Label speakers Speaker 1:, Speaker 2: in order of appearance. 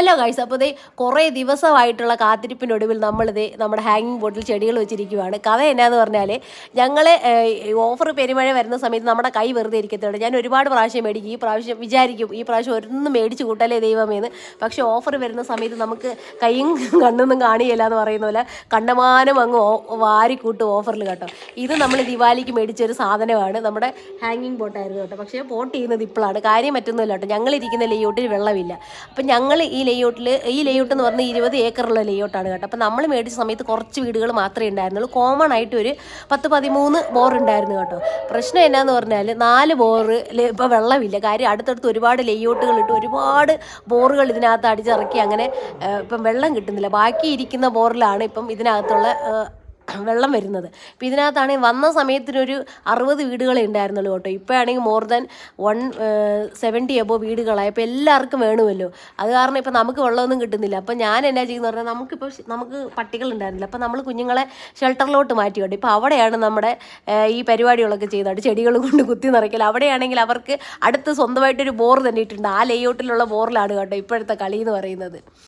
Speaker 1: Hello guys, അപ്പോൾ ഇതേ കുറേ ദിവസമായിട്ടുള്ള കാത്തിരിപ്പിനൊടുവിൽ നമ്മളിതേ നമ്മുടെ ഹാങ്ങിങ് ബോട്ടിൽ ചെടികൾ വെച്ചിരിക്കുകയാണ്. കഥ എന്നാന്ന് പറഞ്ഞാൽ ഞങ്ങൾ ഓഫർ പെരുമഴ വരുന്ന സമയത്ത് നമ്മുടെ കൈ വെറുതെ ഇരിക്കത്തുള്ളൂ. ഞാൻ ഒരുപാട് പ്രാവശ്യം മേടിക്കും, ഈ പ്രാവശ്യം വിചാരിക്കും ഈ പ്രാവശ്യം ഒരെണ്ണം മേടിച്ച് കൂട്ടല്ലേ ദൈവമേന്ന്. പക്ഷേ ഓഫർ വരുന്ന സമയത്ത് നമുക്ക് കൈയും കണ്ണൊന്നും കാണിയില്ല എന്ന് പറയുന്ന പോലെ കണ്ടമാനം അങ്ങ് വാരിക്കൂട്ടും ഓഫറിൽ കേട്ടോ. ഇത് നമ്മൾ ദിവാലിക്ക് മേടിച്ചൊരു സാധനമാണ്, നമ്മുടെ ഹാങ്ങിങ് ബോട്ടായിരുന്നു കേട്ടോ. പക്ഷേ പോട്ട് ചെയ്യുന്നത് ഇപ്പോഴാണ്, കാര്യം മറ്റൊന്നുമില്ല കേട്ടോ. ഞങ്ങളിരിക്കുന്ന ലേഔട്ടിൽ വെള്ളമില്ല. അപ്പം ഞങ്ങൾ ഈ ലേഔട്ട് എന്ന് പറഞ്ഞാൽ 20 ഏക്കറുള്ള ലേഔട്ടാണ് കേട്ടോ. അപ്പം നമ്മൾ മേടിച്ച സമയത്ത് കുറച്ച് വീടുകൾ മാത്രമേ ഉണ്ടായിരുന്നുള്ളൂ. കോമൺ ആയിട്ട് ഒരു 10-13 ബോർ ഉണ്ടായിരുന്നു കേട്ടോ. പ്രശ്നം എന്നാന്ന് പറഞ്ഞാൽ 4 ബോറിൽ ഇപ്പോൾ വെള്ളമില്ല. കാര്യം അടുത്തടുത്ത് ഒരുപാട് ലേഔട്ടുകൾ ഇട്ട് ഒരുപാട് ബോറുകൾ ഇതിനകത്ത് അടിച്ചിറക്കി, അങ്ങനെ ഇപ്പം വെള്ളം കിട്ടുന്നില്ല. ബാക്കി ഇരിക്കുന്ന ബോറിലാണ് ഇപ്പം ഇതിനകത്തുള്ള വെള്ളം വരുന്നത്. ഇപ്പം ഇതിനകത്താണെങ്കിൽ വന്ന സമയത്തിനൊരു 60 വീടുകളെ ഉണ്ടായിരുന്നുള്ളൂ കേട്ടോ. ഇപ്പോഴാണെങ്കിൽ മോർ ദാൻ 170 എബോ വീടുകളായി. അപ്പോൾ എല്ലാവർക്കും വേണമല്ലോ. അത് കാരണം ഇപ്പം നമുക്ക് വെള്ളമൊന്നും കിട്ടുന്നില്ല. അപ്പം ഞാൻ എന്നാ ചെയ്യുന്നത് പറഞ്ഞാൽ നമുക്ക് പട്ടികൾ ഉണ്ടായിരുന്നില്ല. അപ്പം നമ്മൾ കുഞ്ഞുങ്ങളെ ഷെൽട്ടറിലോട്ട് മാറ്റി കേട്ടോ. ഇപ്പോൾ അവിടെയാണ് നമ്മുടെ ഈ പരിപാടികളൊക്കെ ചെയ്തത്, ചെടികൾ കൊണ്ട് കുത്തി നിറയ്ക്കൽ. അവിടെയാണെങ്കിൽ അവർക്ക് അടുത്ത് സ്വന്തമായിട്ടൊരു ബോർ തന്നെ ഇട്ടുണ്ട്. ആ ലേഔട്ടിലുള്ള ബോറിലാണ് കേട്ടോ ഇപ്പോഴത്തെ കളി എന്ന് പറയുന്നത്.